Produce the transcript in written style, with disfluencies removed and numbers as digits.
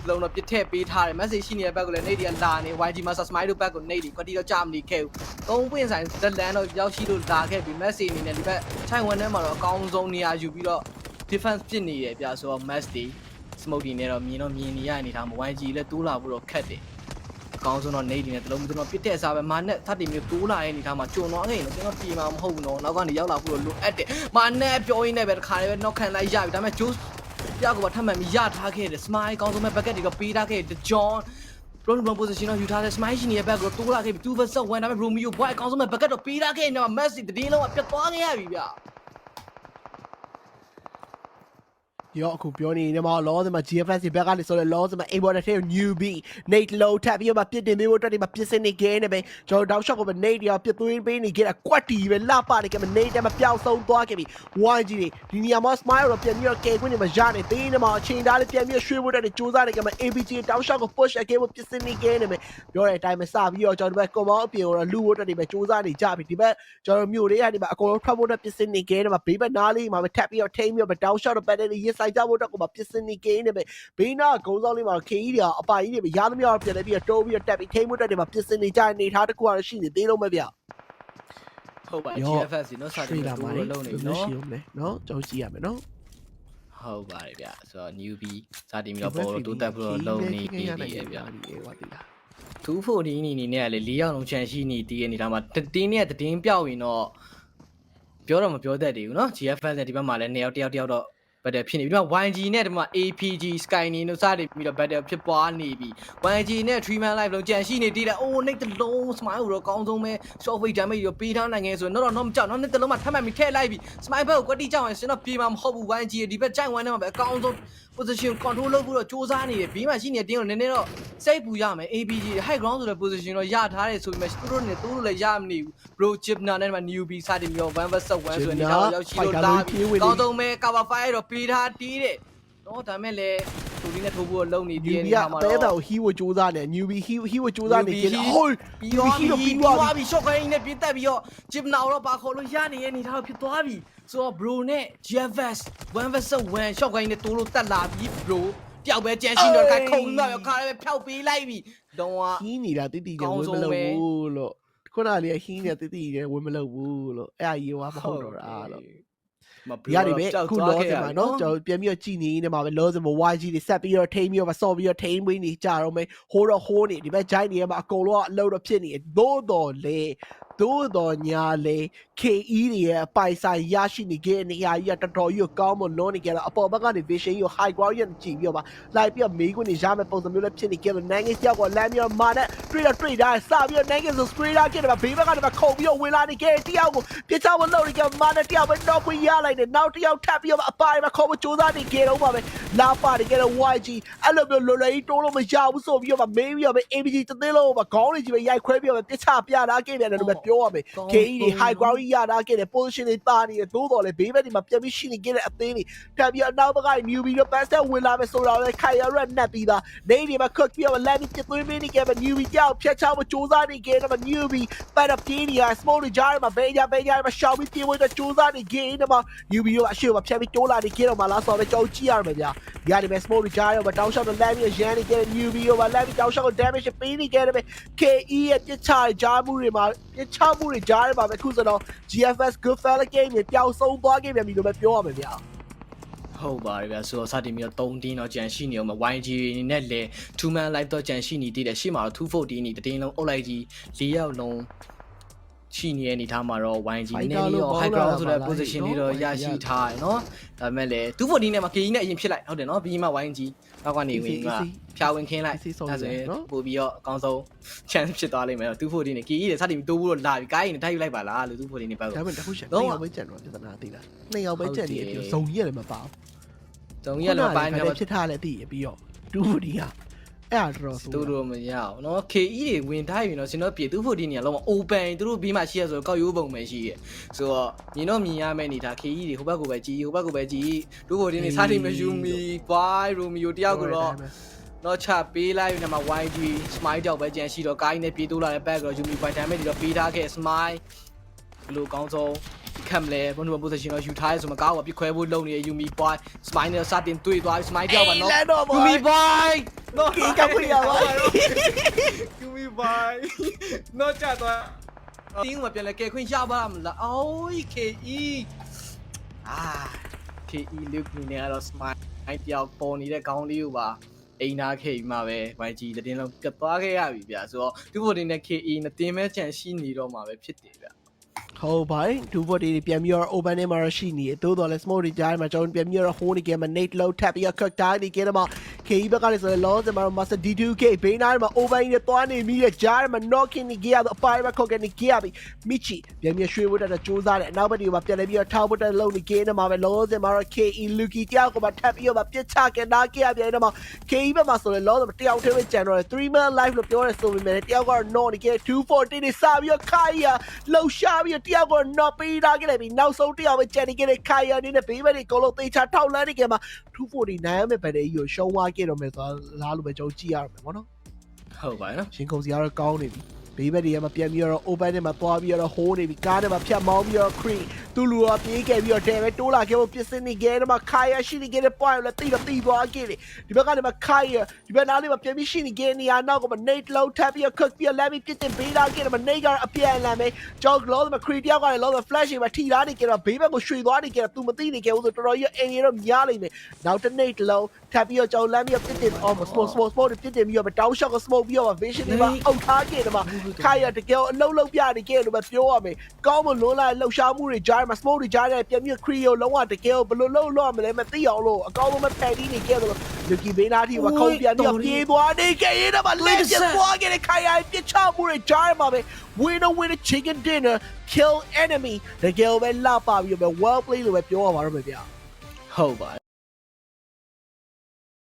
လုံးတော့ပြစ်ထည့်ပေးထားတယ် message ရှိနေတဲ့ဘက်ကိုလည်းနေဒီကလာနေ YG Master Smile တို့ဘက်ကိုနေဒီကွက်တီတော့ကြာမနေခဲ့ဘူးသုံးပွင့်ဆိုင်ဇက်လန်တော့ရောက်ရှိလို့လာခဲ့ပြီး message အနေနဲ့ဒီဘက် Taiwan ထဲမှာတော့အကောင်းဆုံးနေရာယူပြီးတော့ defense ဖြစ်နေတယ်ဗျာဆိုတော့ match တွေ smoke တွေနဲ့တော့မြင်နေရအနေထားမှာ YG လည်းတိုးလာဖို့တော့ခက်တယ်အကောင်းဆုံးတော့နေဒီနဲ့တလုံးမတော့ပြစ်တဲ့အစားပဲမာနဲ့သတ်တင်မျိုးတိုးလာတဲ့အနေထားမှာကြုံတော့ခဲ့ရင်ကျွန်တော်ပြေမှာမဟုတ်ဘူးနော်နောက်ကနေရောက်လာဖို့တော့လိုအပ်တယ်မာနဲ့ပြောရင်းနဲ့ပဲတစ်ခါလေးပဲ knock ခံလိုက်ရပြီဒါပေမဲ့ Juice ပြကောထပ်မှန်ပြီးရထားခဲ့တယ် Smile ကောင်းဆုံးပဲ bucket တွေတော့ပေးထားခဲ့တယ် John Brown position တော့ယူထားတယ် Smile ရှင်ရဲ့ဘက်ကိုတိုးလာခဲ့ပြီ2 vs 1ဒါပေမဲ့ Romeo boy ကောင်းဆုံးပဲ bucket တော့ပေးထားခဲ့နေမှာ Messi တည်င်းလုံးကပြတ်သွားခဲ့ရပြီဗျရောအခုပြောနေနေမှာလောစမှာ GFS ဘက်ကနေဆိုတော့လောစမှာ import တဲ့ newbie Nate low ထပ်ပြီးတော့ပြစ်တင်ပေးဖို့အတွက်ဒီမှာပြစ်စင်နေခဲ့နေပဲကျွန်တော်တောက်ရှော့ကိုပဲ Nate ရောပြစ်သွင်းပေးနေခဲ့တာကွက်တီပဲလှပနေခဲ့မ Nate တက်မပြောင်းဆုံးသွားခဲ့ပြီ YG ဒီနေရာမှာ Smile တော့ပြန်ပြီးတော့ကဲခွင့်နေမှာရနေသေးနေမှာအချိန်သားလေးပြန်ပြီးရွှေ့ဖို့အတွက်စူးစမ်းနေခဲ့မှာ ABG တောက်ရှော့ကို push အကဲဖို့ပြစ်စင်နေခဲ့နေမယ်ပြောတဲ့အတိုင်းပဲစပြီးတော့ကျွန်တော်ဒီဘက် combo အပြင်ကိုတော့လူဖို့အတွက်ဒီပဲစူးစမ်းနေကြပြီဒီဘက်ကျွန်တော်မြို့တွေကဒီမှာအကုန်လုံးထွက်ဖို့အတွက်ပြစ်စင်နေခဲ့နေမှာဘေးဘက်နားလေးမှာပဲထပ်ပြီးတော့ထိန်းပြီးတော့တောက်ရှော့တော့ battery ရစ်ဆိုင်ကြဖို့အတွက်ကိုပြစ်စင်နေခဲ့နေပဲဘေးနားကုန်းဆောင်လေးမှာ KE တွေအပိုင်ကြီးတွေရသမျှတော့ပြန်လဲပြီးတော့တိုးပြီးတော့တက်ပြီးထိန်းဖို့အတွက်ဒီမှာပြစ်စင်နေကြတဲ့နေထားတစ်ခုကတော့ရှိနေသေးလုံးပဲဗျဟုတ်ပါ GFS နော်စာတင်တိုးလို့လုံးနေနော်ရှိဦးမယ်နော်ကျွန်တော်ကြည့်ရမယ်နော်ဟုတ်ပါတယ်ဗျဆိုတော့ newbie စာတင်ပြီးတော့ပေါ်တော့တိုးတက်ပြီးတော့လုံးနေပြီဗျ240အနေနဲ့ကလေ4ယောက်လုံးချန်ရှိနေတည်နေတာမှာတင်းနဲ့တင်းပြောက်ရင်တော့ပြောတော့မပြောတတ်သေးဘူးနော် GFS နဲ့ဒီဘက်မှာလည်း2ယောက်တယောက်တော့ battle ဖြစ်နေပြီးတော့ YG နဲ့ဒီမှာ APG Sky နေတို့စတယ်ပြီးတော့ battle ဖြစ်ပွားနေပြီ YG နဲ့ 3 man live လုံးကြံရှိနေတည်တယ်အိုးနိတ်တလုံး Smile ကိုတော့ကောင်းဆုံးပဲ short weight damage ကိုပေးထားနိုင်ငယ်ဆိုတော့တော့မကြောက်နော်နိတ်တလုံးမှာထပ်မှတ်ပြီးထည့်လိုက်ပြီ Smile ဘက်ကိုကွက်တိကြောက်ရင်ကျွန်တော်ပြေမှာမဟုတ်ဘူး YG ဒီဘက်ကြိုင်ဝမ်းထဲမှာပဲအကောင်းဆုံး position control လုပ်ပြီးတော့စူးစမ်းနေတယ်ဘေးမှာရှိနေတဲ့တင်းကိုနည်းနည်းတော့စိတ်ပူရမယ် APG high ground ဆိုတဲ့ position တော့ရထားတယ်ဆိုပေမဲ့သူတို့လည်းရမနေဘူး bro Chipna နဲ့ဒီမှာ newbie စတင်ပြီးတော့1 vs 1ဆိုရင်ဒီတော့ရောက်ရှိလို့လာပြီကောင်းဆုံးပဲ cover fire တော့ပေးထားတီးတယ်နော်ဒါမဲ့လည်းသူဒီနဲ့ထိုးဖို့လုံနေသေးတယ်မှာတော့တဲတော်ဟီဝစူးစမ်းနေ newbie ဟီဝစူးစမ်းနေကြတယ်ဟိုးပြီးသွားပြီ shot ခိုင်းနေပြတ်တက်ပြီးတော့ Chipna တော့ပါခေါ်လို့ရနေရဲ့နေထားဖြစ်သွားပြီဆိုတော့ bro နဲ့ GFS 1 vs 1 shot ခိုင်းနေတိုးလို့တက်လာပြီ bro တယောက်ပဲကြမ်းရှိတော့ခိုင်ခုံတော့ခါလည်းပဲဖျောက်ပေးလိုက်ပြီတော့ဟီးနေတာတိတိကျဝင်မလို့ဘူးလို့ခုနကလေးဟီးနေတိတိကျဝင်မလို့ဘူးလို့အဲ့အကြီးကမဟုတ်တော့တာလို့ရတယ်ပဲခုလောစင်မှာနော်ကျွန်တော်ပြန်ပြီးတော့ကြည်နေနေမှာပဲလောစင်မှာ YG တွေဆက်ပြီးတော့ထိန်းပြီးတော့ဆော့ပြီးတော့ထိန်းပေးနေကြတော့မယ်ဟိုးတော့ဟိုးနေဒီဘက်ဂျိုင်းနေမှာအကုန်လုံးအလုပ်တော့ဖြစ်နေသို့တော်လေသို့တော်ညာလေ KE တွေရဲ့အပိုင်ဆိုင်ရရှိနေခဲ့နေရာကြီးကတော်တော်ကြီးကောင်းမလို့နေကြတော့အပေါ်ဘက်ကနေ vision ကို high ground ရကြည့်ပြီးတော့လိုက်ပြီးတော့မေးခွန်းနေရမယ်ပုံစံမျိုးလည်းဖြစ်နေကြတယ်နိုင်ငံကြောက်ကလမ်းပြီးတော့မာနဲ့တွေ့တာစပြီးတော့နိုင်ငံဆို screen လာခဲ့တယ်ဘေးဘက်ကနေမှခုံပြီးတော့ဝင်လာနေခဲ့တယောက်ကိုပြစ်ချဖို့လုပ်နေကြမာနဲ့တယောက်ပဲတော့ခွင့်ရလိုက်တယ်နောက်တယောက်ထပ်ပြီးတော့အပိုင်မှာခေါ်ဖို့ကြိုးစားနေခဲ့တော့ပါပဲလာပါနေခဲ့တော့ YG အဲ့လိုမျိုးလွယ်လွယ်ကြီးတိုးလို့မရဘူးဆိုပြီးတော့မေးပြီးတော့ ABG တသိန်းလုံးမှာခေါင်းလေးကြီးပဲရိုက်ခွဲပြီးတော့ပြစ်ချပြတာခဲ့တယ်လို့ပဲပြောရမယ် KE တွေ high ground ရတာခဲ့တယ် position တွေတာနေတယ်သို့တော်လည်းဘေးဘက်ဒီမှာပြန်ပြီးရှိနေခဲ့တဲ့အသင်းတွေထပ်ပြီးအနောက်ဘက်က newbie တော့ pass ဝင်လာမယ်ဆိုတာလည်းခိုင်ရရက်နဲ့ပြီးသားနေဒီမှာ cook ပြီးတော့ landing ပြသွင်းပေးနေခဲ့ပဲ newbie ကြောက်ဖြတ်ချဖို့စူးစမ်းနေခဲ့တယ်မှာ newbie ပတ်တော့ပြေးနေရ small တွေကြားမှာဘေးကြမှာရှောင်းပြီးပြေးဖို့စူးစမ်းနေခဲ့တယ်မှာ newbie ကအရှိမဖြတ်ပြီးတိုးလာနေခဲ့တော့မှလားဆိုတော့ကြောက်ကြည့်ရမယ်ဗျာဒီကနေပဲ small တွေကြားရောတောင်းရှော့တော့ land ပြီးရန်နေခဲ့ newbie ရော land ပြီးတောင်းရှော့ကို damage ပေးနေခဲ့တယ်ပဲ KE ရဲ့ပြစ်ချကြားမှုတွေမှာပြစ်ချမှုတွေကြားမှာပဲခုစတော့ GFS good fella game တွေပျောက်ဆုံးသွားခဲ့ပြန်ပြီလို့ပဲပြောရမယ်ဗျာဟုတ်ပါတယ်ဗျာဆိုတော့စတင်ပြီးတော့3တင်းတော့ကြံရှိနေအောင် YG နဲ့လည်း2 man live တော့ကြံရှိနေသေးတယ်ရှေ့မှာတော့240နေတတင်းလုံးအုပ်လိုက်ကြီး4ယောက်လုံးရှိနေတဲ့အနေထားမှာတော့ YG နဲ့ပြီးတော့ high ground ဆိုတဲ့ position လေးတော့ရရှိထားတယ်နော်ဒါပေမဲ့လည်း240နဲ့မှာ KE နဲ့အရင်ဖြစ်လိုက်ဟုတ်တယ်နော်ပြီးမှ YG နောက်ကနေဝင်ကဖြာဝင်ခင်းလိုက်အဲဆိုရင်ပို့ပြီးတော့အကောင်းဆုံး chance ဖြစ်သွားလိမ့်မယ်တော့240နဲ့ KE နဲ့စတင်ပြီးတိုးဖို့တော့လာပြီကိုင်းနေတိုက်ယူလိုက်ပါလားလို့240နဲ့ပတ်တော့ဒါပေမဲ့တခုချက်2ယောက်ပဲကြံတော့ပြဿနာသိလား2ယောက်ပဲကြံနေပြီးတော့ဇုံကြီးရတယ်မပါဇုံကြီးရတယ်မပါနေဖြစ်ထားလဲသိရပြီးတော့240ကအဲ့ဒါတော့သူတို့မရအောင်နော် KE တွေဝင်ထားပြီနော်ကျွန်တော်ပြေ240နေရာလုံးဝ open သူတို့ဘေးမှာရှိရဆိုတော့ကောက်ရိုးပုံပဲရှိရဆိုတော့မြင်တော့မြင်ရမယ့်နေတာ KE တွေဟိုဘက်ကိုပဲကြည်240နေစားတိမယူမီ why Romeo တယောက်ကတော့တော့ချပေးလိုက်နေမှာ YG Smile တောက်ပဲကြံရှိတော့ကိုင်းနဲ့ပြေးတိုးလာတဲ့ back တော့ Yumi point damage တွေတော့ပေးထားခဲ့ Smile ဘလို့ကောင်းဆုံး ခံမလဲဘုံတို့ position တော့ယူထားရဲဆိုမှကားကပြခွဲဖို့လုံနေတဲ့ Yumi boy smile နဲ့စတင်တွေ့သွားပြီ smile တယောက်ပါနော် Yumi boy နော်ကီကခွေရပါ Yumi boy နော်ကြတော့တင်းမှာပြန်လဲကဲခွင့်ရပါမလားအိုး KE အာ KE Luke နေရတော့ smile တယောက်ပေါ်နေတဲ့ခေါင်းလေးကိုပါအိမ်သားခဲ့ပြီးမှပဲ YG တင်းလုံးကတ်သွားခဲ့ရပြီဗျာဆိုတော့သူ့ဘိုတင်နဲ့ KE နဲ့တင်းမဲချန်ရှိနေတော့မှာပဲဖြစ်တယ်ဗျာဟုတ်ပါတယ်ဒူဘော်ဒီပြန်ပြီးတော့ open နဲ့မှာရှိနေတယ်တိုးတော်လဲ smoke တွေကြားမှာကျွန်တော်ပြန်ပြီးတော့ hole နေကြမှာ nate low tap ပြီးတော့ cut down နေကြမှာ KE ဘက်ကလည်းဆိုရင် loss မှာ master D2K ဘေးနားမှာ open နဲ့တွားနေမိတဲ့ကြားမှာ knocking နေကြရတော့အပိုင်းမှာ ခေါက်ကနေကြရပြီ Michi ပြန်ပြီးရွှေဝတ်တဲ့စူးစမ်းတယ်အနောက်ဘက်ဒီမှာပြန်လဲပြီးတော့ထောက်ဝတ်တဲ့လုံနေကြနေမှာပဲ loss မှာ KE Lucky တယောက်ကမှ tap ပြီးတော့ပြစ်ချခဲ့နာကြရပြန်တော့ KE ဘက်မှာဆိုရင် loss မှာတယောက်တည်းပဲကျန်တော့3 man life လို့ပြောရဲဆိုပေမဲ့တယောက်က knock နေကြ240နေစပြီးတော့ခိုင်ရလှူရှားပြီးတော့တယောက်က knock ပေးထားခဲ့ပြီနောက်ဆုံးတယောက်ပဲကျန်နေခဲ့တဲ့ခိုင်ရနေနဲ့ဘေးဘက်ကိုလုံးသေးချထောက်လန်းနေကြမှာ249မဲ့ပဲတဲ့ကြီးကိုရှုံးသွားခဲ့တော့မယ်ဆိုတော့လားလို့ပဲကျွန်တော်ကြည့်ရမယ်ပေါ့နော်ဟုတ်ပါရဲ့နော်ရှင်ကုန်စီကတော့ကောင်းနေပြီဘေးဘက်တွေကမှပြန်ပြီးတော့ open နဲ့မှသွားပြီးတော့ hole နေပြီကားနဲ့မှဖြတ်မောင်းပြီးတော့ cream သူ့လူကပြေးခဲ့ပြီးတော့တဲပဲတိုးလာခဲ့ဖို့ပြစ်စနေခဲ့တယ်မှာခိုင်ရရှိနေခဲ့တဲ့ point လည်းတိတော့တိသွားခဲ့တယ်ဒီဘက်ကနေမှခိုင်ရဒီဘက်နားလေးမှာပြန်ပြီးရှိနေခဲ့နေရနောက်ကမှ nate low tap ပြီးတော့ cook ပြီးတော့ let me ပြစ်တင်ပေးလာခဲ့တယ်မှာ nate ကအပြန်လန်ပဲကြောက် loss မှာ cream တယောက်ကလည်း loss flash မှာထိလာနေကြတော့ဘေးဘက်ကိုရွှေသွားနေကြတော့သူမသိနေခဲ့ဘူးဆိုတော်တော်ကြီးအင်ရတော့များလိမ့်မယ်နောက်တစ် nate low tap ပြီးတော့ကြောက် let me ပြစ်တင် almost smoke ပြစ်တင်ပြီးတော့တောင်း shot ကို smoke ပြီးတော့ vision တွေမှာအုပ်ထားခဲ့တယ်မှာခိုင်ရတကယ်အလုံးလုံးပြနေခဲ့လို့ပဲပြောရမယ်ကောင်းမလွန်းလာလှူရှားမှုတွေကြားမှာ smoke တွေကြားပြန်ပြီး create လုံးဝတကယ်ဘယ်လိုလုပ်လို့မလဲမသိအောင်လို့အကောင်းဆုံးပဲဖန်တီးနေခဲ့တယ်လို့လူကီဘေးနားထိကခုံပြန်ပြီးပြေးသွားနေခဲ့ရင်တော့လက်ကျသွားခဲ့တဲ့ခိုင်ရပြစ်ချမှုတွေကြားမှာပဲ winner chicken dinner kill enemy တကယ်ပဲလာပါပြီးပဲ well play လို့ပဲပြောရပါတော့မယ်ဗျာဟုတ်ပါ